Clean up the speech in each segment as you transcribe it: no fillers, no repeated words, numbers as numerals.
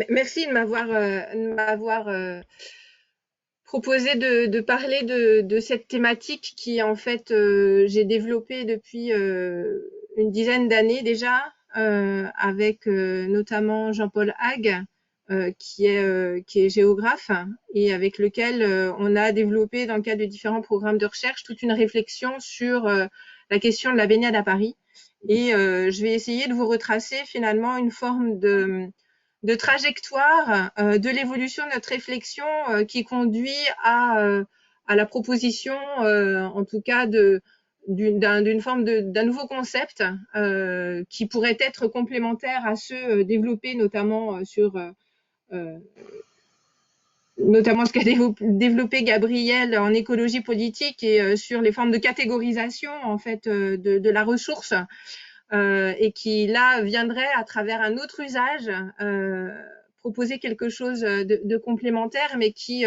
Merci de m'avoir proposé de parler de cette thématique qui, en fait, j'ai développée depuis une dizaine d'années déjà, avec notamment Jean-Paul Hague, qui est géographe et avec lequel on a développé, dans le cadre de différents programmes de recherche, toute une réflexion sur la question de la baignade à Paris. Et je vais essayer de vous retracer finalement une forme de trajectoire de l'évolution de notre réflexion qui conduit à la proposition, en tout cas, d'une forme d'un nouveau concept qui pourrait être complémentaire à ceux développés notamment notamment ce qu'a développé Gabriel en écologie politique et sur les formes de catégorisation en fait de la ressource et qui là viendrait à travers un autre usage proposer quelque chose de complémentaire, mais qui,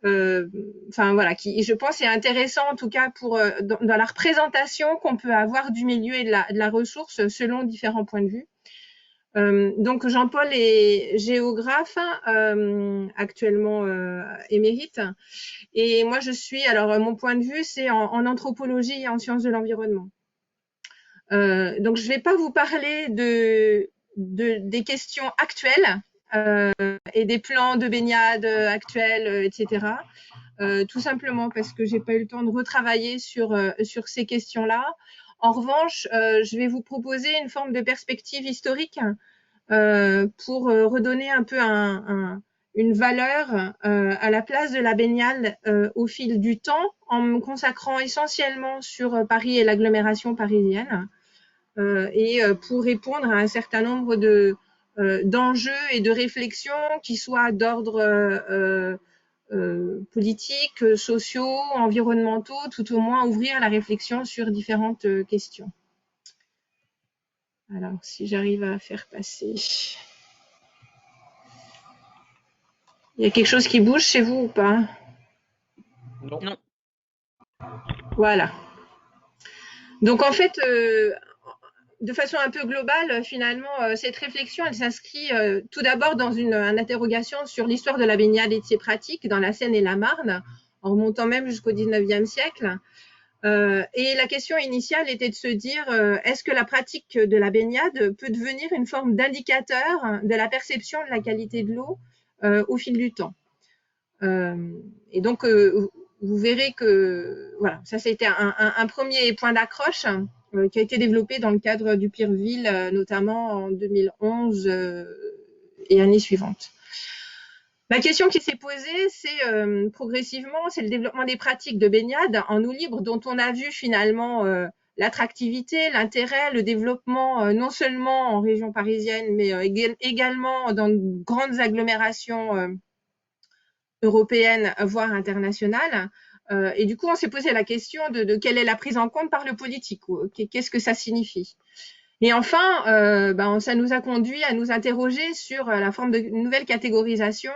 enfin voilà, qui je pense est intéressant en tout cas pour dans la représentation qu'on peut avoir du milieu et de la ressource selon différents points de vue. Donc Jean-Paul est géographe, actuellement émérite, et moi je suis, alors mon point de vue c'est en anthropologie et en sciences de l'environnement. Donc, je ne vais pas vous parler des questions actuelles et des plans de baignade actuels, etc. Tout simplement parce que j'ai pas eu le temps de retravailler sur ces questions-là. En revanche, je vais vous proposer une forme de perspective historique pour redonner un peu une valeur à la place de la baignade au fil du temps, en me consacrant essentiellement sur Paris et l'agglomération parisienne. Et pour répondre à un certain nombre d'enjeux et de réflexions qui soient d'ordre politiques, sociaux, environnementaux, tout au moins ouvrir la réflexion sur différentes questions. Alors, si j'arrive à faire passer. Il y a quelque chose qui bouge chez vous ou pas? Non. Voilà. Donc, en fait, de façon un peu globale, finalement, cette réflexion, elle s'inscrit tout d'abord dans une interrogation sur l'histoire de la baignade et de ses pratiques dans la Seine et la Marne, en remontant même jusqu'au XIXe siècle. Et la question initiale était de se dire, est-ce que la pratique de la baignade peut devenir une forme d'indicateur de la perception de la qualité de l'eau au fil du temps? Et donc, vous verrez que voilà, ça c'était un premier point d'accroche qui a été développé dans le cadre du Pirville, notamment en 2011 et années suivantes. La question qui s'est posée, c'est progressivement, c'est le développement des pratiques de baignade en eau libre dont on a vu finalement l'attractivité, l'intérêt, le développement non seulement en région parisienne, mais également dans de grandes agglomérations européenne, voire internationale. Et du coup, on s'est posé la question de quelle est la prise en compte par le politique, qu'est-ce que ça signifie. Et enfin, ça nous a conduit à nous interroger sur la forme de nouvelle catégorisation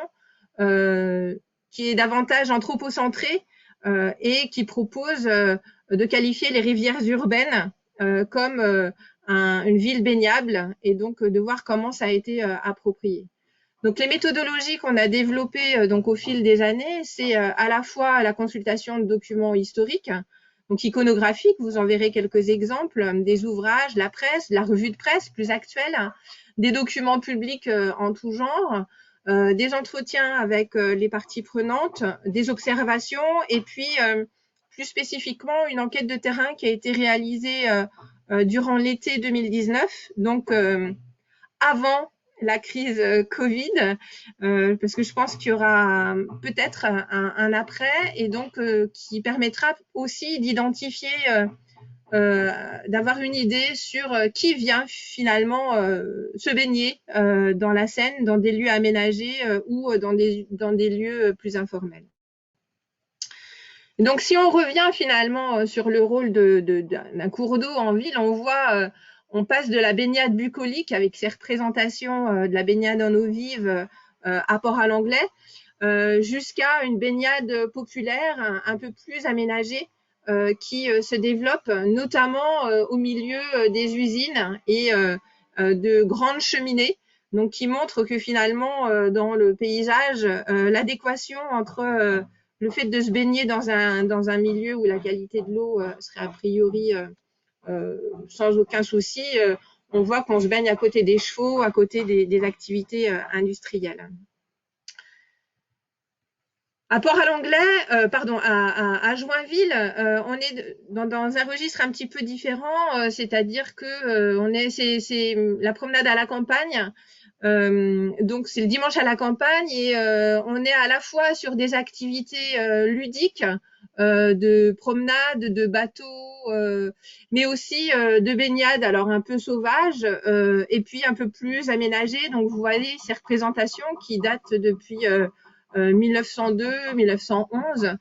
qui est davantage anthropocentrée et qui propose de qualifier les rivières urbaines comme une ville baignable, et donc de voir comment ça a été approprié. Donc les méthodologies qu'on a développées donc au fil des années, c'est à la fois la consultation de documents historiques, donc iconographiques, vous en verrez quelques exemples, des ouvrages, la presse, la revue de presse plus actuelle, des documents publics en tout genre, des entretiens avec les parties prenantes, des observations, et puis plus spécifiquement une enquête de terrain qui a été réalisée durant l'été 2019, donc avant la crise Covid, parce que je pense qu'il y aura peut-être un après, et donc qui permettra aussi d'identifier, d'avoir une idée sur qui vient finalement se baigner dans la Seine, dans des lieux aménagés ou dans des lieux plus informels. Donc si on revient finalement sur le rôle d'un cours d'eau en ville, on voit on passe de la baignade bucolique avec ses représentations de la baignade en eau vive à Port-à-l'Anglais jusqu'à une baignade populaire un peu plus aménagée qui se développe notamment au milieu des usines et de grandes cheminées donc qui montre que finalement dans le paysage, l'adéquation entre le fait de se baigner dans un milieu où la qualité de l'eau serait a priori sans aucun souci, on voit qu'on se baigne à côté des chevaux, à côté des activités industrielles. À Port-à-l'Anglais, pardon, à Joinville, on est dans un registre un petit peu différent, c'est-à-dire que c'est la promenade à la campagne. Donc c'est le dimanche à la campagne et on est à la fois sur des activités ludiques, de promenade, de bateau, mais aussi de baignade, alors un peu sauvage, et puis un peu plus aménagée. Donc vous voyez ces représentations qui datent depuis 1902, 1911,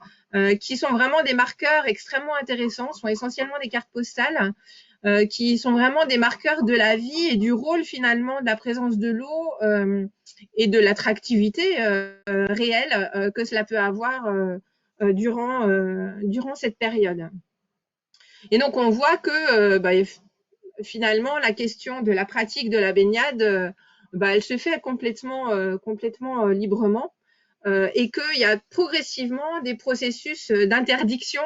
qui sont vraiment des marqueurs extrêmement intéressants, sont essentiellement des cartes postales, qui sont vraiment des marqueurs de la vie et du rôle finalement de la présence de l'eau et de l'attractivité réelle que cela peut avoir durant cette période. Et donc on voit que finalement la question de la pratique de la baignade, elle se fait complètement librement. Et qu'il y a progressivement des processus d'interdiction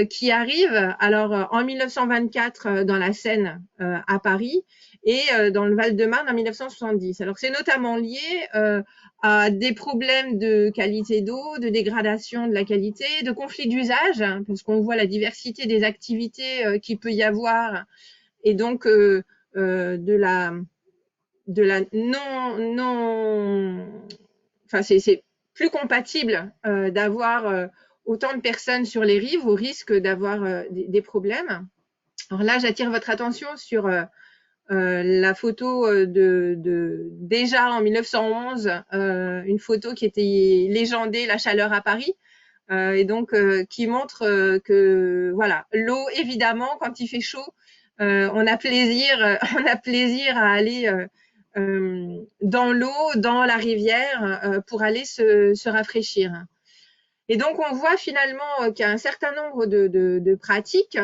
qui arrivent. Alors, en 1924 dans la Seine à Paris et dans le Val-de-Marne en 1970. Alors, c'est notamment lié à des problèmes de qualité d'eau, de dégradation de la qualité, de conflits d'usage, hein, parce qu'on voit la diversité des activités qu'il peut y avoir et donc de la enfin c'est plus compatible d'avoir autant de personnes sur les rives au risque d'avoir des problèmes. Alors là, j'attire votre attention sur la photo déjà en 1911, une photo qui était légendée, la chaleur à Paris, et donc qui montre que voilà, l'eau évidemment quand il fait chaud, on a plaisir à aller dans l'eau, dans la rivière, pour aller se rafraîchir. Et donc, on voit finalement qu'il y a un certain nombre de pratiques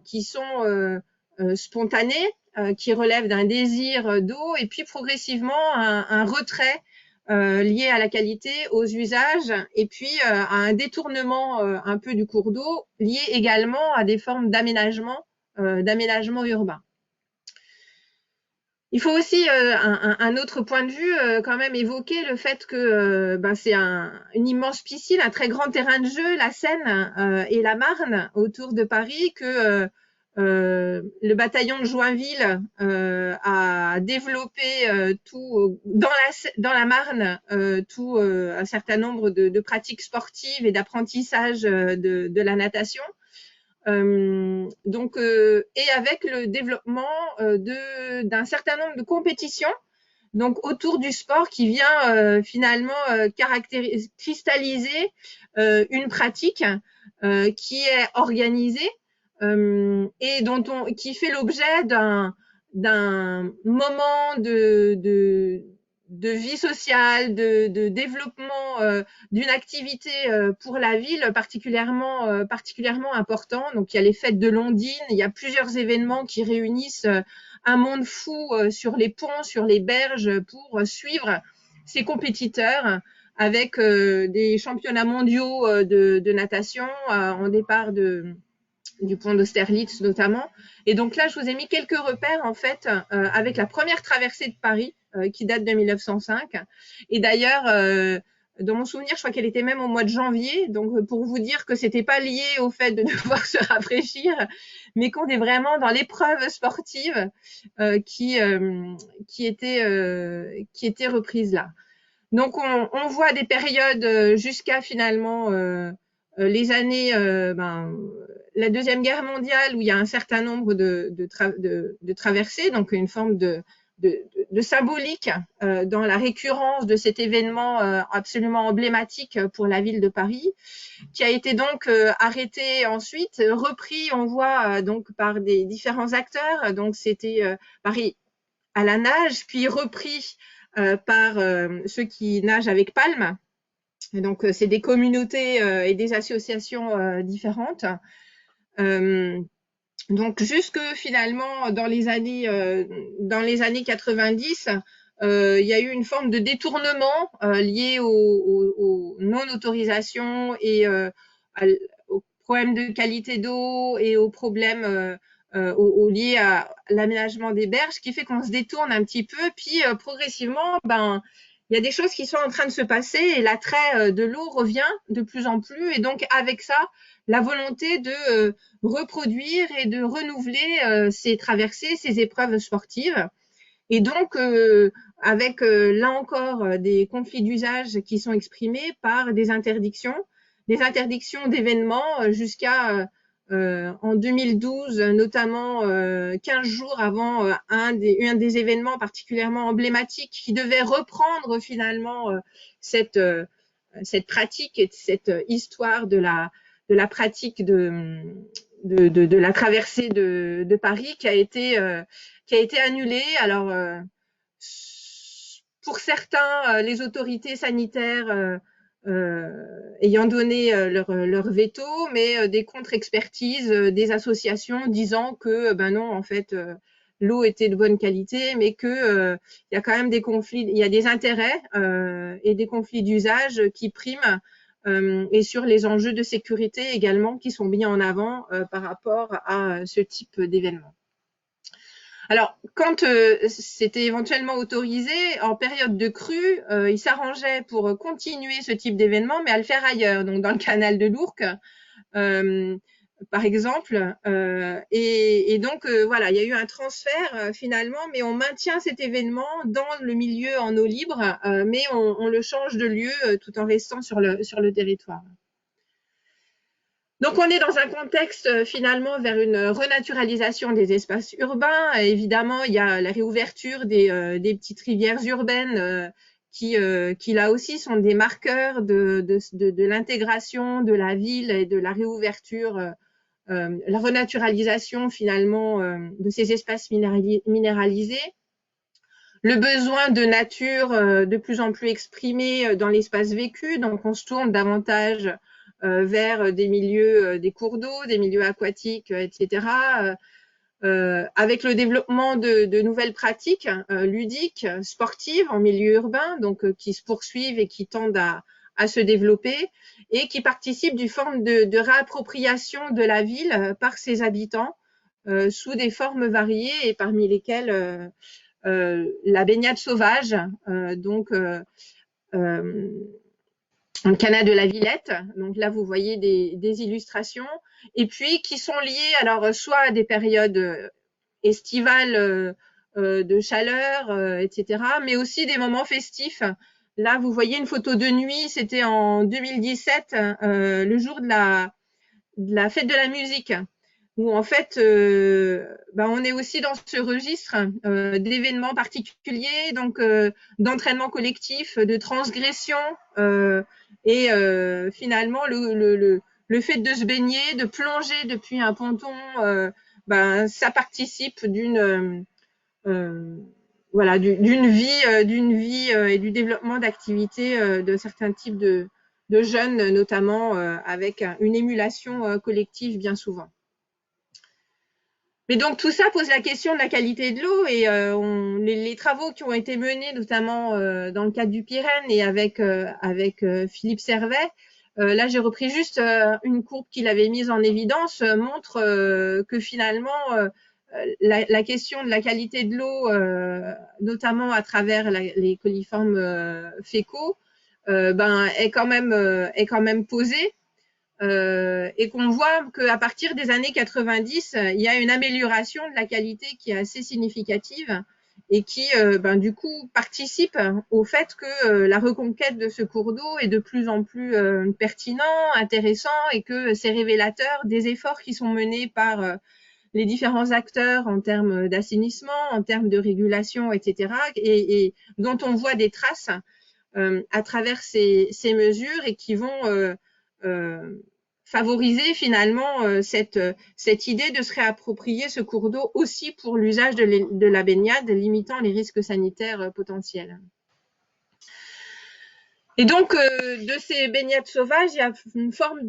qui sont spontanées, qui relèvent d'un désir d'eau, et puis progressivement un retrait lié à la qualité, aux usages, et puis à un détournement un peu du cours d'eau, lié également à des formes d'aménagement urbain. Il faut aussi un autre point de vue quand même évoquer le fait que c'est une immense piscine, un très grand terrain de jeu, la Seine et la Marne autour de Paris, que le bataillon de Joinville a développé tout dans la Marne, tout un certain nombre de pratiques sportives et d'apprentissage de la natation. Et avec le développement d'un certain nombre de compétitions donc autour du sport qui vient finalement cristalliser une pratique qui est organisée et qui fait l'objet d'un moment de vie sociale, de développement d'une activité pour la ville particulièrement important. Donc il y a les fêtes de Londines, il y a plusieurs événements qui réunissent un monde fou sur les ponts, sur les berges pour suivre ces compétiteurs avec des championnats mondiaux de natation en départ du pont d'Austerlitz notamment. Et donc là, je vous ai mis quelques repères en fait avec la première traversée de Paris qui date de 1905. Et d'ailleurs, dans mon souvenir, je crois qu'elle était même au mois de janvier. Donc pour vous dire que c'était pas lié au fait de devoir se rafraîchir, mais qu'on est vraiment dans l'épreuve sportive qui était reprise là. Donc on voit des périodes jusqu'à finalement les années la Deuxième Guerre mondiale où il y a un certain nombre de traversées, donc une forme de symbolique dans la récurrence de cet événement absolument emblématique pour la ville de Paris, qui a été donc arrêté ensuite, repris, on voit donc par des différents acteurs. Donc c'était Paris à la nage, puis repris par ceux qui nagent avec palme. Et donc c'est des communautés et des associations différentes. Donc jusque finalement dans les années 90, il y a eu une forme de détournement lié aux non-autorisations et aux problèmes de qualité d'eau et aux problèmes liés à l'aménagement des berges, qui fait qu'on se détourne un petit peu. Puis progressivement, il y a des choses qui sont en train de se passer et l'attrait de l'eau revient de plus en plus. Et donc avec ça, la volonté de reproduire et de renouveler ces traversées, ces épreuves sportives. Et donc, avec là encore des conflits d'usage qui sont exprimés par des interdictions d'événements jusqu'à en 2012, notamment 15 jours avant un des événements particulièrement emblématiques qui devait reprendre finalement cette pratique et cette histoire de la pratique de la traversée de Paris qui a été annulée. Alors, pour certains, les autorités sanitaires ayant donné leur veto, mais des contre-expertises des associations disant que non, en fait, l'eau était de bonne qualité, mais que il y a quand même des conflits, il y a des intérêts et des conflits d'usage qui priment et sur les enjeux de sécurité également qui sont mis en avant par rapport à ce type d'événement. Alors, quand c'était éventuellement autorisé, en période de crue, ils s'arrangeaient pour continuer ce type d'événement, mais à le faire ailleurs, donc dans le canal de l'Ourcq, par exemple. Et donc, voilà, il y a eu un transfert finalement, mais on maintient cet événement dans le milieu en eau libre, mais on le change de lieu tout en restant sur le territoire. Donc, on est dans un contexte finalement vers une renaturalisation des espaces urbains. Évidemment, il y a la réouverture des petites rivières urbaines qui là aussi sont des marqueurs de l'intégration de la ville et de la réouverture, la renaturalisation finalement de ces espaces minéralisés. Le besoin de nature de plus en plus exprimé dans l'espace vécu, donc on se tourne davantage vers des milieux, des cours d'eau, des milieux aquatiques, etc. Avec le développement de nouvelles pratiques ludiques, sportives en milieu urbain, donc qui se poursuivent et qui tendent à se développer et qui participent d'une forme de réappropriation de la ville par ses habitants sous des formes variées et parmi lesquelles la baignade sauvage, donc le canal de la Villette. Donc là, vous voyez des illustrations. Et puis, qui sont liées, alors, soit à des périodes estivales de chaleur, etc., mais aussi des moments festifs. Là, vous voyez une photo de nuit, c'était en 2017, le jour de la fête de la musique, où en fait, on est aussi dans ce registre d'événements particuliers, donc d'entraînement collectif, de transgression, et finalement le fait de se baigner, de plonger depuis un ponton, ça participe voilà, d'une vie et du développement d'activités de certains types de jeunes, notamment avec une émulation collective bien souvent. Mais donc tout ça pose la question de la qualité de l'eau et les travaux qui ont été menés notamment dans le cadre du Pyrène et avec Philippe Servet, là j'ai repris juste une courbe qu'il avait mise en évidence, montre que finalement la question de la qualité de l'eau, notamment à travers les coliformes fécaux, est quand même posée. Et qu'on voit qu'à partir des années 90, il y a une amélioration de la qualité qui est assez significative et qui, du coup, participe au fait que la reconquête de ce cours d'eau est de plus en plus pertinent, intéressant et que c'est révélateur des efforts qui sont menés par les différents acteurs en termes d'assainissement, en termes de régulation, etc., et dont on voit des traces à travers ces mesures et qui vont favoriser finalement cette idée de se réapproprier ce cours d'eau aussi pour l'usage de la baignade, limitant les risques sanitaires potentiels. Et donc, de ces baignades sauvages, il y a une forme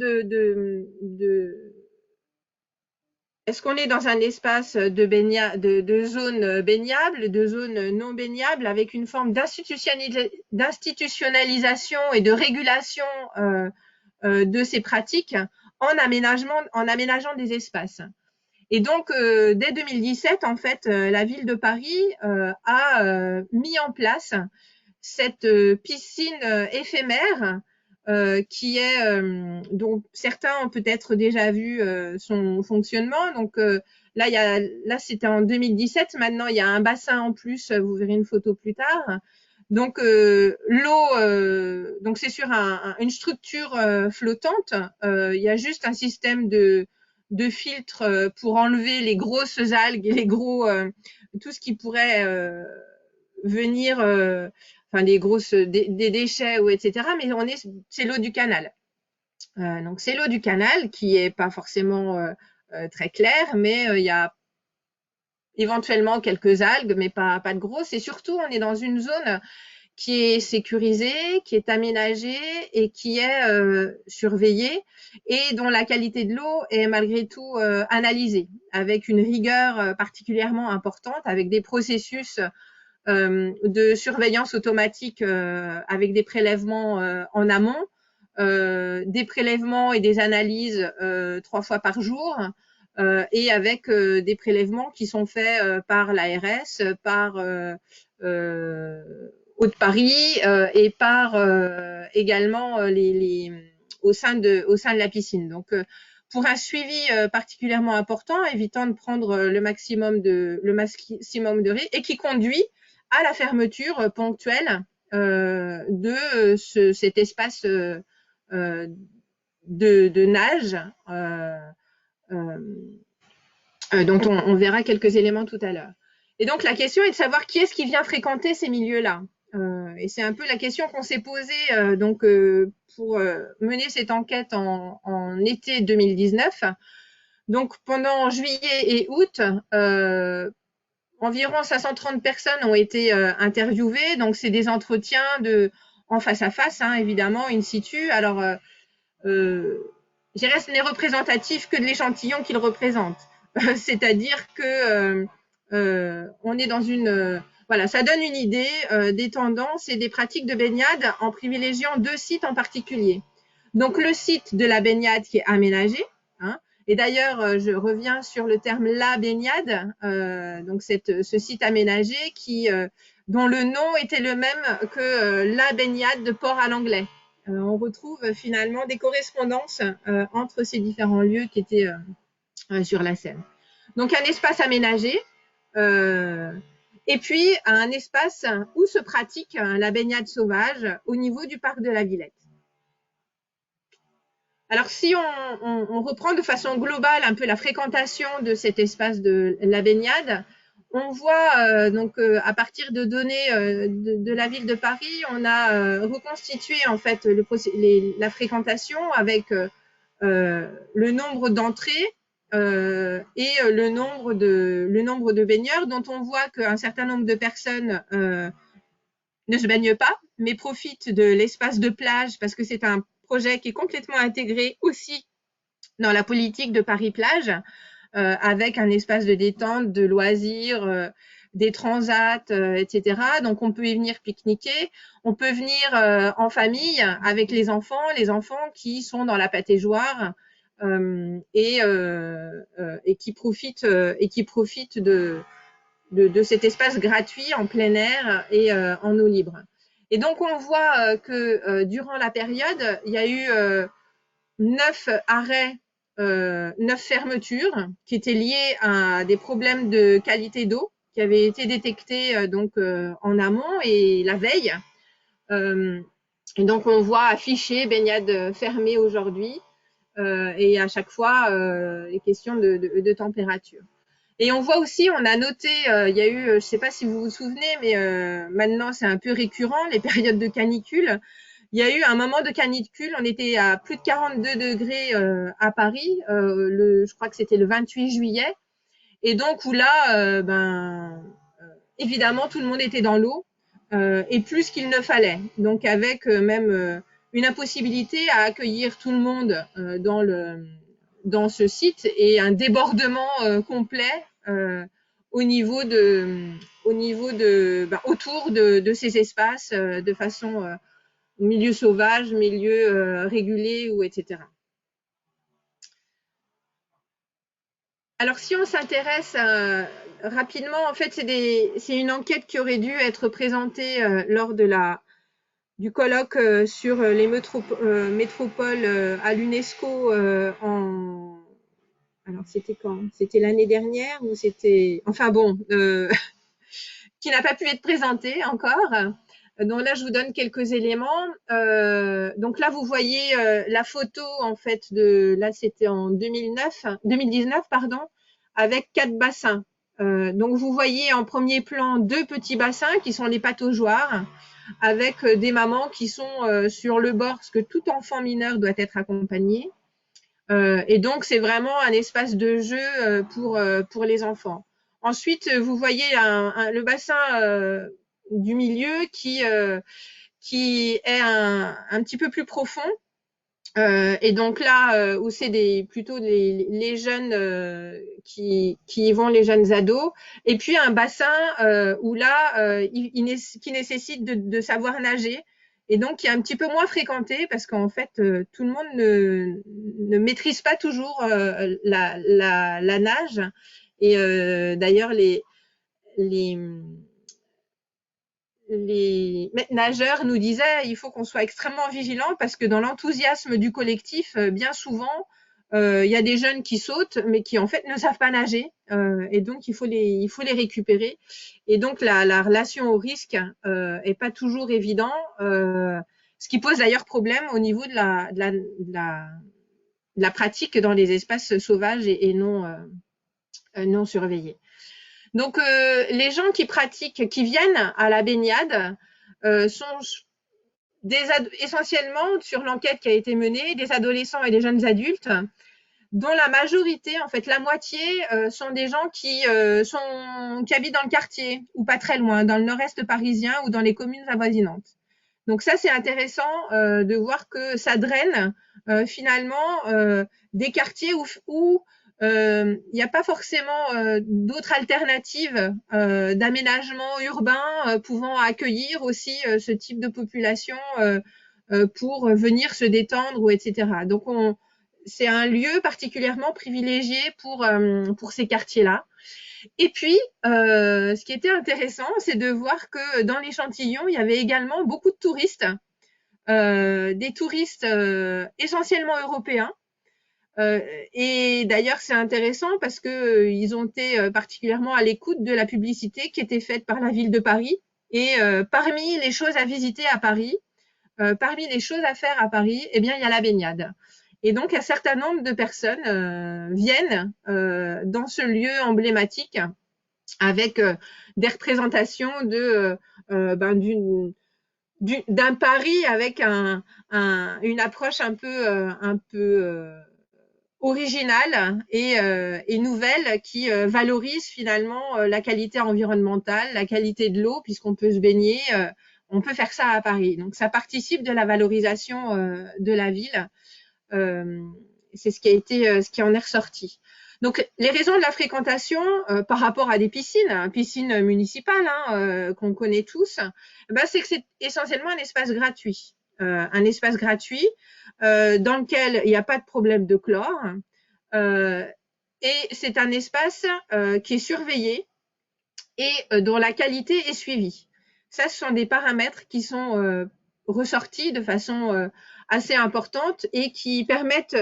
Est-ce qu'on est dans un espace de zone baignable, de zone non baignable, avec une forme d'institutionnalisation et de régulation de ces pratiques en aménageant des espaces. Et donc, dès 2017, en fait, la ville de Paris a mis en place cette piscine éphémère qui est dont certains ont peut-être déjà vu son fonctionnement. Donc là, là c'était en 2017. Maintenant, il y a un bassin en plus. Vous verrez une photo plus tard. Donc l'eau, donc c'est sur une structure flottante. Il y a juste un système de filtre pour enlever les grosses algues et les gros tout ce qui pourrait venir enfin des déchets ou etc. Mais c'est l'eau du canal. Donc c'est l'eau du canal qui est pas forcément très claire, mais il y a éventuellement quelques algues, mais pas de grosses. Et surtout, on est dans une zone qui est sécurisée, qui est aménagée et qui est surveillée et dont la qualité de l'eau est malgré tout analysée avec une rigueur particulièrement importante, avec des processus de surveillance automatique avec des prélèvements en amont, des prélèvements et des analyses 3 fois par jour, et avec des prélèvements qui sont faits par l'ARS, par Haute-Paris et par également au sein de la piscine. Donc, pour un suivi particulièrement important, évitant de prendre le maximum de riz et qui conduit à la fermeture ponctuelle de cet espace de nage dont on verra quelques éléments tout à l'heure. Et donc la question est de savoir qui est-ce qui vient fréquenter ces milieux-là. Et c'est un peu la question qu'on s'est posée pour mener cette enquête en été 2019. Donc pendant juillet et août, environ 530 personnes ont été interviewées. Donc c'est des entretiens en face à face, hein, évidemment, in situ. Alors je dirais ce n'est représentatif que de l'échantillon qu'il représente. C'est-à-dire que on est dans une voilà, ça donne une idée des tendances et des pratiques de baignade en privilégiant 2 sites en particulier. Donc le site de la baignade qui est aménagé, hein, et d'ailleurs je reviens sur le terme la baignade, donc ce site aménagé dont le nom était le même que la baignade de Port à l'Anglais. On retrouve finalement des correspondances entre ces différents lieux qui étaient sur la Seine. Donc un espace aménagé et puis un espace où se pratique la baignade sauvage au niveau du parc de la Villette. Alors si on reprend de façon globale un peu la fréquentation de cet espace de la baignade, on voit donc à partir de données de la ville de Paris, on a reconstitué en fait la fréquentation avec le nombre d'entrées et le nombre de baigneurs, dont on voit qu'un certain nombre de personnes ne se baignent pas, mais profitent de l'espace de plage parce que c'est un projet qui est complètement intégré aussi dans la politique de Paris-Plage, avec un espace de détente, de loisirs, des transats, etc. Donc on peut y venir pique-niquer, on peut venir en famille avec les enfants qui sont dans la pataugeoire et qui profitent de cet espace gratuit en plein air et en eau libre. Et donc on voit que durant la période, il y a eu 9 arrêts, 9 fermetures qui étaient liées à des problèmes de qualité d'eau qui avaient été détectés en amont et la veille. Et donc on voit affiché baignade fermée aujourd'hui et à chaque fois les questions de température. Et on voit aussi, on a noté, il y a eu, je ne sais pas si vous vous souvenez, mais maintenant c'est un peu récurrent, les périodes de canicule. Il y a eu un moment de canicule, on était à plus de 42 degrés à Paris, je crois que c'était le 28 juillet. Et donc où là, évidemment, tout le monde était dans l'eau et plus qu'il ne fallait. Donc avec même une impossibilité à accueillir tout le monde dans ce site et un débordement complet autour de ces espaces de façon milieu sauvage, milieu régulé ou etc. Alors, si on s'intéresse rapidement, en fait, c'est une enquête qui aurait dû être présentée lors du colloque sur les métropoles à l'UNESCO alors, c'était quand? C'était l'année dernière ou c'était… Enfin bon, qui n'a pas pu être présentée encore. Donc là, je vous donne quelques éléments. Donc là, vous voyez la photo en fait là, c'était en 2019, pardon, avec 4 bassins. Donc vous voyez en premier plan 2 petits bassins qui sont les pataugeoires, avec des mamans qui sont sur le bord, parce que tout enfant mineur doit être accompagné. Et donc c'est vraiment un espace de jeu pour les enfants. Ensuite, vous voyez le bassin du milieu qui est un petit peu plus profond. Et donc là, où c'est plutôt les jeunes qui y vont, les jeunes ados. Et puis un bassin où là, qui nécessite de savoir nager. Et donc, qui est un petit peu moins fréquenté parce qu'en fait, tout le monde ne maîtrise pas toujours la nage. Et d'ailleurs, les nageurs nous disaient il faut qu'on soit extrêmement vigilant parce que dans l'enthousiasme du collectif, bien souvent, il y a des jeunes qui sautent mais qui en fait ne savent pas nager et donc il faut les récupérer. Et donc la relation au risque est pas toujours évident, ce qui pose d'ailleurs problème au niveau de la pratique dans les espaces sauvages et non surveillés. Donc, les gens qui viennent à la baignade, sont essentiellement, sur l'enquête qui a été menée, des adolescents et des jeunes adultes, dont la majorité, en fait, la moitié, sont des gens qui habitent dans le quartier ou pas très loin, dans le nord-est parisien ou dans les communes avoisinantes. Donc ça, c'est intéressant de voir que ça draine finalement des quartiers où il n'y a pas forcément d'autres alternatives d'aménagement urbain pouvant accueillir aussi ce type de population pour venir se détendre ou etc. Donc c'est un lieu particulièrement privilégié pour ces quartiers-là. Et puis, ce qui était intéressant, c'est de voir que dans l'échantillon, il y avait également beaucoup de touristes, des touristes essentiellement européens. Et d'ailleurs, c'est intéressant parce que ils ont été particulièrement à l'écoute de la publicité qui était faite par la ville de Paris. Et parmi les choses à visiter à Paris, parmi les choses à faire à Paris, eh bien, il y a la baignade. Et donc, un certain nombre de personnes viennent dans ce lieu emblématique avec des représentations d'un Paris avec une approche un peu originale et nouvelle qui valorise finalement la qualité environnementale, la qualité de l'eau, puisqu'on peut se baigner, on peut faire ça à Paris. Donc ça participe de la valorisation de la ville. C'est ce qui en est ressorti. Donc les raisons de la fréquentation par rapport à des piscines municipales qu'on connaît tous, c'est que c'est essentiellement un espace gratuit. Un espace gratuit dans lequel il n'y a pas de problème de chlore et c'est un espace qui est surveillé et dont la qualité est suivie. Ça, ce sont des paramètres qui sont ressortis de façon assez importante et qui permettent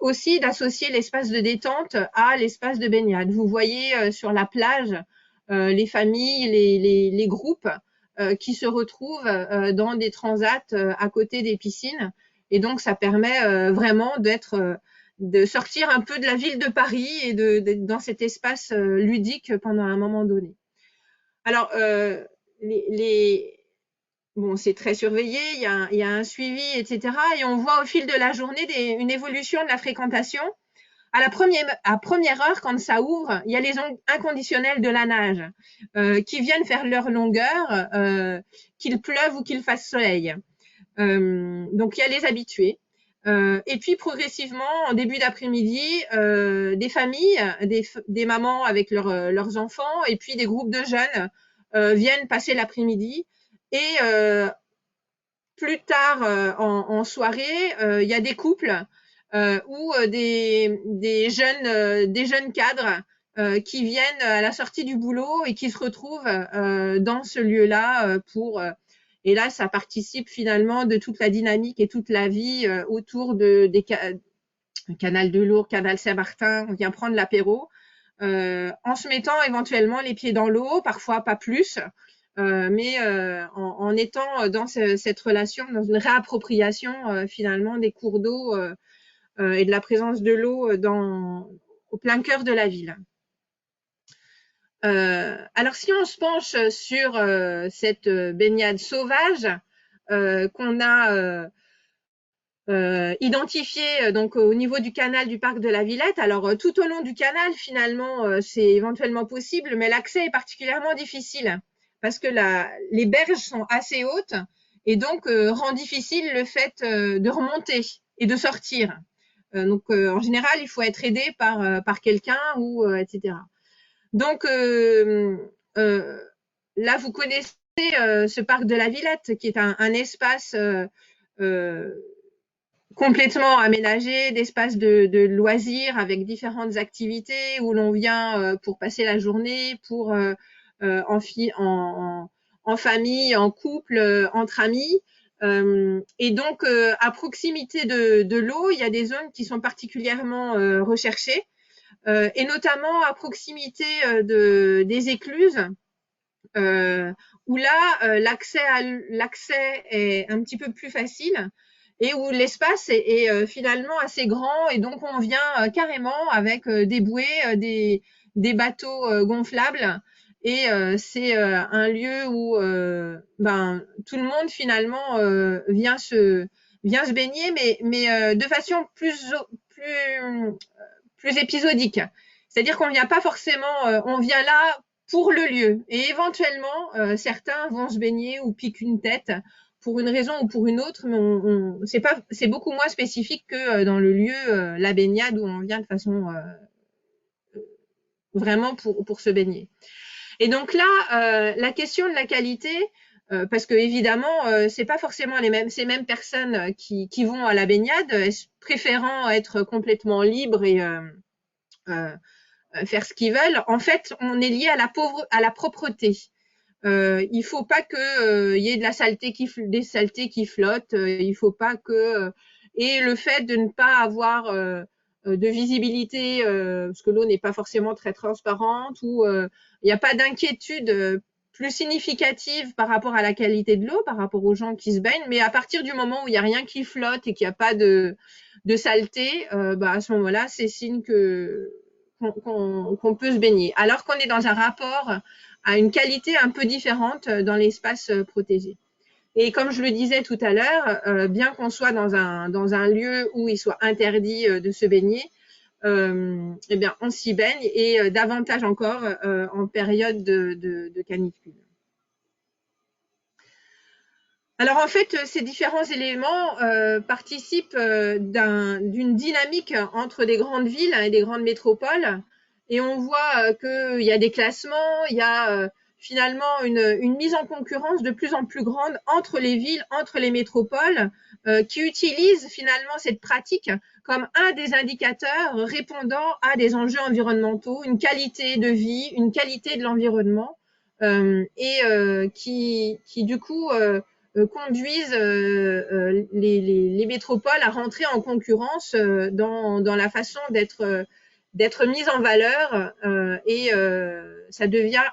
aussi d'associer l'espace de détente à l'espace de baignade. Vous voyez sur la plage les familles, les groupes qui se retrouvent dans des transats à côté des piscines. Et donc, ça permet vraiment de sortir un peu de la ville de Paris et d'être dans cet espace ludique pendant un moment donné. Alors, bon, c'est très surveillé, il y a un suivi, etc. Et on voit au fil de la journée une évolution de la fréquentation. À première heure, quand ça ouvre, il y a les inconditionnels de la nage qui viennent faire leur longueur, qu'il pleuve ou qu'il fasse soleil. Donc, il y a les habitués. Et puis progressivement, en début d'après-midi, des familles, des mamans avec leurs enfants, et puis des groupes de jeunes viennent passer l'après-midi. Et plus tard en soirée, il y a des couples ou des jeunes cadres qui viennent à la sortie du boulot et qui se retrouvent dans ce lieu-là pour et là, ça participe finalement de toute la dynamique et toute la vie autour des canal de Lourdes, canal Saint-Martin. On vient prendre l'apéro en se mettant éventuellement les pieds dans l'eau, parfois pas plus, mais en étant dans cette relation, dans une réappropriation finalement des cours d'eau et de la présence de l'eau au plein cœur de la ville. Alors, si on se penche sur cette baignade sauvage qu'on a identifiée donc au niveau du canal du parc de la Villette, alors tout au long du canal, finalement, c'est éventuellement possible, mais l'accès est particulièrement difficile parce que les berges sont assez hautes et donc rend difficile le fait de remonter et de sortir. Donc, en général, il faut être aidé par quelqu'un ou etc. Donc là, vous connaissez ce parc de la Villette, qui est un espace complètement aménagé, d'espace de loisirs avec différentes activités où l'on vient pour passer la journée, pour en famille, en couple, entre amis. Et donc, à proximité de l'eau, il y a des zones qui sont particulièrement recherchées. Et notamment à proximité des écluses, où là, l'accès est un petit peu plus facile et où l'espace est finalement assez grand et donc on vient carrément avec des bouées, des bateaux gonflables et c'est un lieu où tout le monde finalement vient se baigner, mais de façon plus épisodique. C'est-à-dire qu'on vient pas forcément, on vient là pour le lieu. Et éventuellement, certains vont se baigner ou piquent une tête pour une raison ou pour une autre, mais c'est beaucoup moins spécifique que dans le lieu, la baignade où on vient de façon vraiment pour se baigner. Et donc là, la question de la qualité, parce que évidemment, c'est pas forcément ces mêmes personnes qui vont à la baignade, préférant être complètement libres et faire ce qu'ils veulent. En fait, on est lié à la propreté. Il faut pas que y ait de la saleté des saletés qui flottent. Il faut pas que et le fait de ne pas avoir de visibilité parce que l'eau n'est pas forcément très transparente ou il n'y a pas d'inquiétude plus significative par rapport à la qualité de l'eau, par rapport aux gens qui se baignent, mais à partir du moment où il n'y a rien qui flotte et qu'il n'y a pas de saleté, à ce moment-là, c'est signe qu'on peut se baigner. Alors qu'on est dans un rapport à une qualité un peu différente dans l'espace protégé. Et comme je le disais tout à l'heure, bien qu'on soit dans un lieu où il soit interdit de se baigner, eh bien, on s'y baigne et davantage encore en période de canicule. Alors en fait, ces différents éléments participent d'une dynamique entre des grandes villes et des grandes métropoles. Et on voit qu'il y a des classements, il y a finalement une mise en concurrence de plus en plus grande entre les villes, entre les métropoles, qui utilisent finalement cette pratique comme un des indicateurs répondant à des enjeux environnementaux, une qualité de vie, une qualité de l'environnement, et qui du coup conduisent les métropoles à rentrer en concurrence dans la façon d'être mise en valeur et ça devient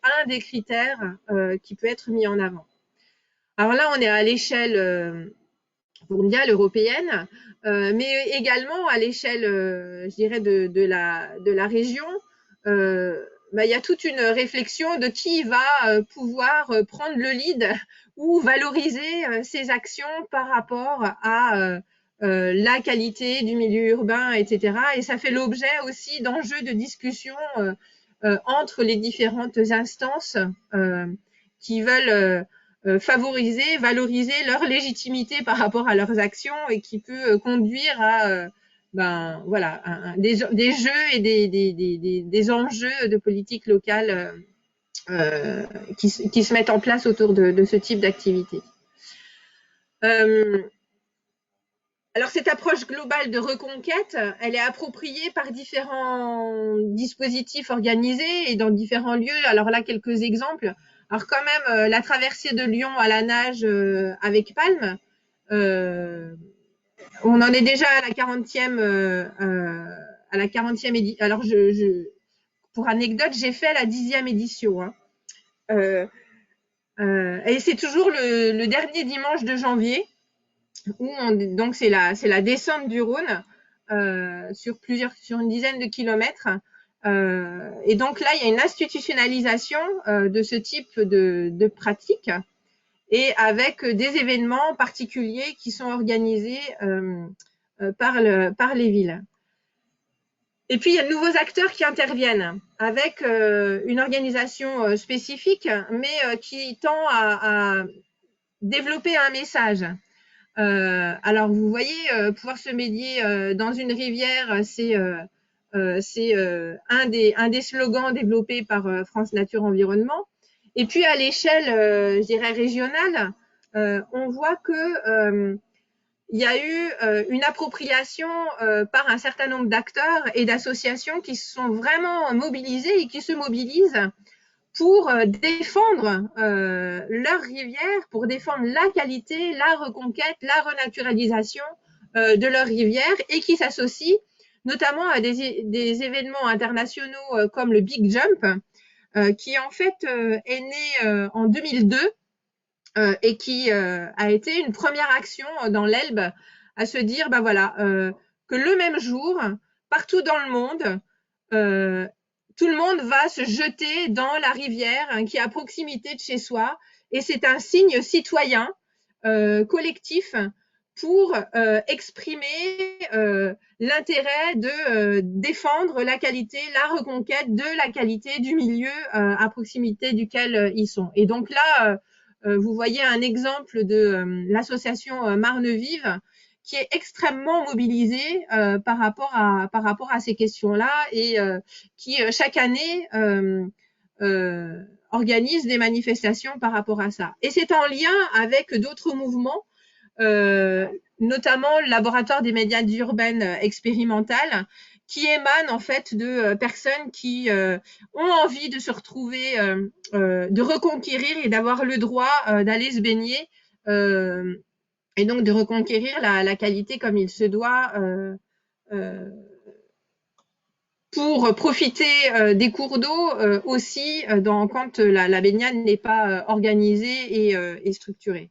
un des critères qui peut être mis en avant. Alors là, on est à l'échelle mondiale, européenne, mais également à l'échelle, je dirais, de la région. Il y a toute une réflexion de qui va pouvoir prendre le lead ou valoriser ses actions par rapport à la qualité du milieu urbain, etc. Et ça fait l'objet aussi d'enjeux de discussion entre les différentes instances qui veulent favoriser, valoriser leur légitimité par rapport à leurs actions et qui peut conduire à voilà, des jeux et des enjeux de politique locale qui se mettent en place autour de ce type d'activité. Alors cette approche globale de reconquête, elle est appropriée par différents dispositifs organisés et dans différents lieux. Alors là, quelques exemples. Alors quand même, la traversée de Lyon à la nage avec Palme, on en est déjà à la 40e édition. Alors pour anecdote, j'ai fait la 10e édition. Hein. Et c'est toujours le dernier dimanche de janvier. Donc c'est la descente du Rhône sur une dizaine de kilomètres. Et donc là, il y a une institutionnalisation de ce type de pratique et avec des événements particuliers qui sont organisés par les villes. Et puis, il y a de nouveaux acteurs qui interviennent avec une organisation spécifique, mais qui tend à développer un message. Alors, vous voyez, pouvoir se baigner dans une rivière, c'est un des slogans développés par France Nature Environnement. Et puis, à l'échelle, je dirais, régionale, on voit que il y a eu une appropriation par un certain nombre d'acteurs et d'associations qui se sont vraiment mobilisés et qui se mobilisent pour défendre leur rivière, pour défendre la qualité, la reconquête, la renaturalisation de leur rivière et qui s'associent notamment à des événements internationaux comme le Big Jump, qui en fait est né en 2002 et qui a été une première action dans l'Elbe à se dire, voilà, que le même jour, partout dans le monde, tout le monde va se jeter dans la rivière qui est à proximité de chez soi et c'est un signe citoyen collectif pour exprimer l'intérêt de défendre la qualité, la reconquête de la qualité du milieu à proximité duquel ils sont. Et donc là, vous voyez un exemple de l'association Marne Vive qui est extrêmement mobilisée par rapport à ces questions-là et qui chaque année organise des manifestations par rapport à ça. Et c'est en lien avec d'autres mouvements, notamment le laboratoire des médias urbaines expérimentales, qui émanent en fait de personnes qui ont envie de se retrouver, de reconquérir et d'avoir le droit d'aller se baigner et donc de reconquérir la qualité comme il se doit pour profiter des cours d'eau aussi quand la baignade n'est pas organisée et structurée.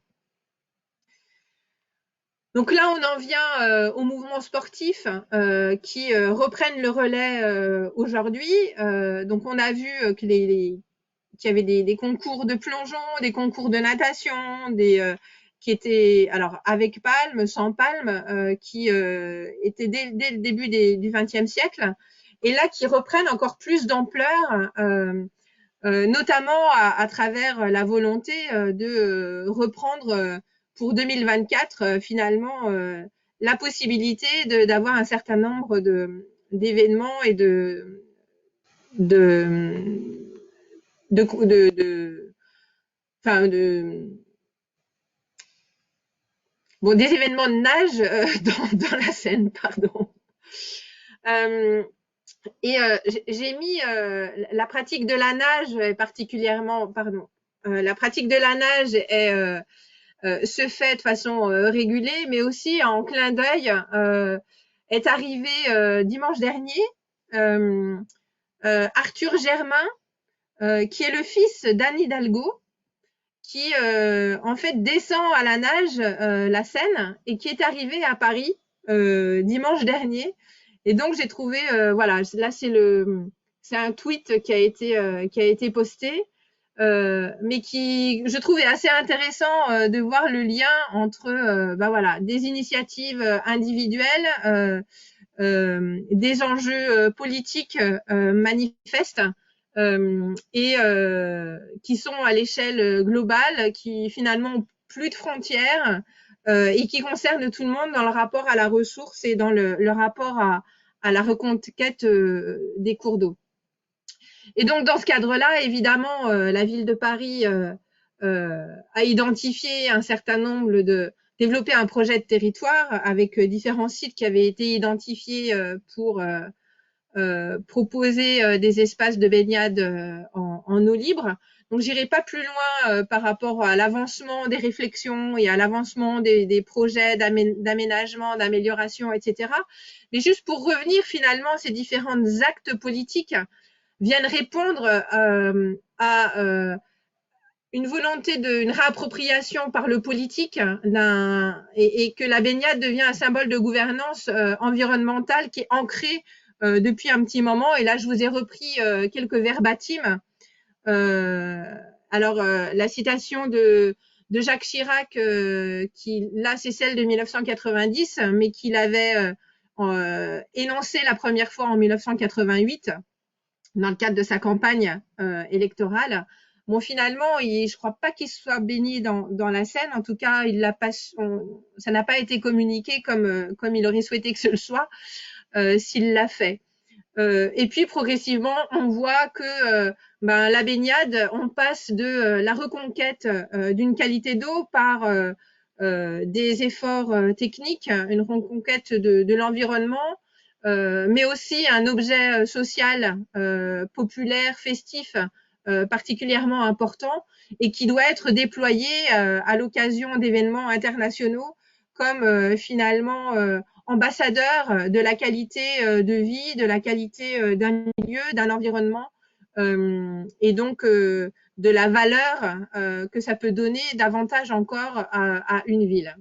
Donc là, on en vient aux mouvements sportifs qui reprennent le relais aujourd'hui. Donc on a vu qu'il y avait des concours de plongeon, des concours de natation, qui étaient alors avec palme, sans palme, qui étaient dès le début du XXe siècle, et là qui reprennent encore plus d'ampleur, notamment à travers la volonté de reprendre pour 2024 finalement la possibilité d'avoir un certain nombre d'événements et des événements de nage dans la Seine, pardon. Et j'ai mis la pratique de la nage particulièrement, la pratique de la nage se fait de façon régulée, mais aussi en clin d'œil est arrivé dimanche dernier Arthur Germain, qui est le fils d'Anne Hidalgo, qui en fait descend à la nage la Seine et qui est arrivé à Paris dimanche dernier. Et donc j'ai trouvé, voilà, là c'est un tweet qui a été posté, mais qui je trouvais assez intéressant de voir le lien entre voilà, des initiatives individuelles, des enjeux politiques manifestes qui sont à l'échelle globale, qui finalement ont plus de frontières et qui concernent tout le monde dans le rapport à la ressource et dans le rapport à la reconquête des cours d'eau. Et donc, dans ce cadre-là, évidemment, la ville de Paris a identifié un certain nombre développer un projet de territoire avec différents sites qui avaient été identifiés pour proposer des espaces de baignade en eau libre. Donc, j'irai pas plus loin par rapport à l'avancement des réflexions et à l'avancement des projets d'aménagement, d'amélioration, etc. Mais juste pour revenir finalement, ces différents actes politiques viennent répondre à une volonté d'une réappropriation par le politique et que la baignade devient un symbole de gouvernance environnementale qui est ancré depuis un petit moment. Et là, je vous ai repris quelques verbatims. La citation de Jacques Chirac, qui là, c'est celle de 1990, mais qu'il avait énoncée la première fois en 1988 dans le cadre de sa campagne électorale. Bon, finalement, je crois pas qu'il soit baigné dans la Seine. En tout cas, ça n'a pas été communiqué comme il aurait souhaité que ce le soit s'il l'a fait. Et puis, progressivement, on voit que la baignade, on passe de la reconquête d'une qualité d'eau par des efforts techniques, une reconquête de l'environnement, mais aussi un objet social, populaire, festif, particulièrement important et qui doit être déployé à l'occasion d'événements internationaux comme finalement ambassadeur de la qualité de vie, de la qualité d'un milieu, d'un environnement et donc de la valeur que ça peut donner davantage encore à une ville.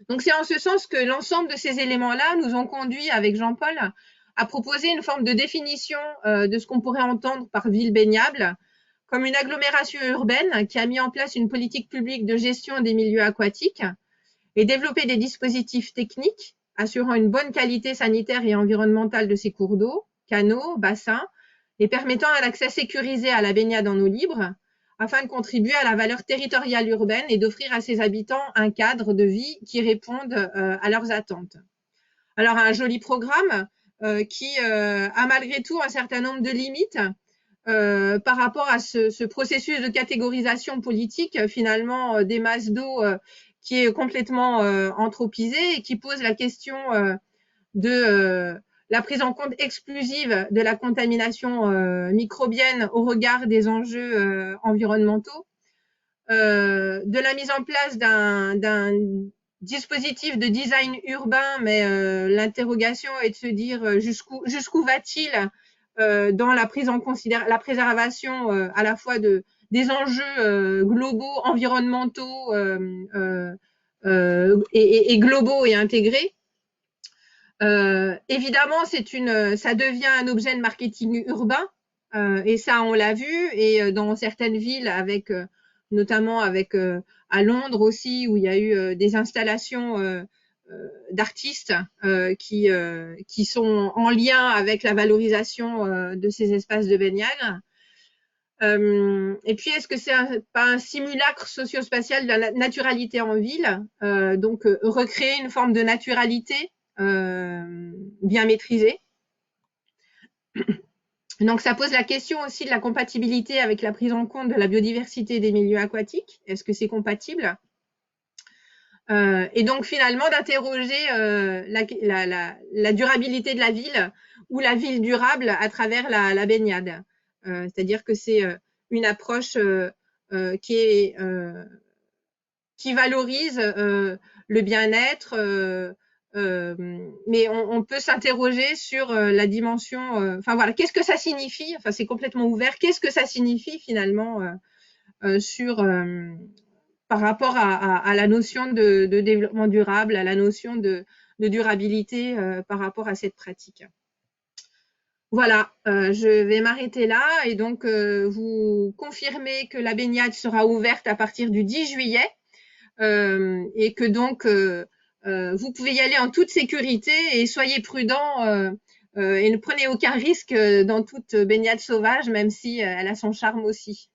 Donc c'est en ce sens que l'ensemble de ces éléments-là nous ont conduit avec Jean-Paul à proposer une forme de définition de ce qu'on pourrait entendre par ville baignable, comme une agglomération urbaine qui a mis en place une politique publique de gestion des milieux aquatiques et développé des dispositifs techniques assurant une bonne qualité sanitaire et environnementale de ces cours d'eau, canaux, bassins, et permettant un accès sécurisé à la baignade en eau libre, afin de contribuer à la valeur territoriale urbaine et d'offrir à ses habitants un cadre de vie qui réponde à leurs attentes. Alors, un joli programme qui a malgré tout un certain nombre de limites par rapport à ce processus de catégorisation politique, finalement, des masses d'eau qui est complètement anthropisé et qui pose la question de la prise en compte exclusive de la contamination microbienne au regard des enjeux environnementaux, de la mise en place d'un dispositif de design urbain, mais l'interrogation est de se dire jusqu'où va-t-il dans la prise en considération, la préservation à la fois des enjeux globaux, environnementaux et globaux et intégrés. Évidemment, ça devient un objet de marketing urbain et ça, on l'a vu. Et dans certaines villes, notamment à Londres aussi, où il y a eu des installations d'artistes qui sont en lien avec la valorisation de ces espaces de baignade. Et puis, est-ce que c'est pas un simulacre socio-spatial de la naturalité en ville, donc recréer une forme de naturalité bien maîtrisée. Donc, ça pose la question aussi de la compatibilité avec la prise en compte de la biodiversité des milieux aquatiques. Est-ce que c'est compatible ? Et donc, finalement, d'interroger la durabilité de la ville ou la ville durable à travers la baignade. C'est-à-dire que c'est une approche qui valorise le bien-être, mais on peut s'interroger sur la dimension. Enfin voilà, qu'est-ce que ça signifie ? Enfin, c'est complètement ouvert. Qu'est-ce que ça signifie finalement par rapport à la notion de développement durable, à la notion de durabilité par rapport à cette pratique. Voilà, je vais m'arrêter là et donc vous confirmez que la baignade sera ouverte à partir du 10 juillet et que donc vous pouvez y aller en toute sécurité et soyez prudents Et ne prenez aucun risque dans toute baignade sauvage, même si elle a son charme aussi.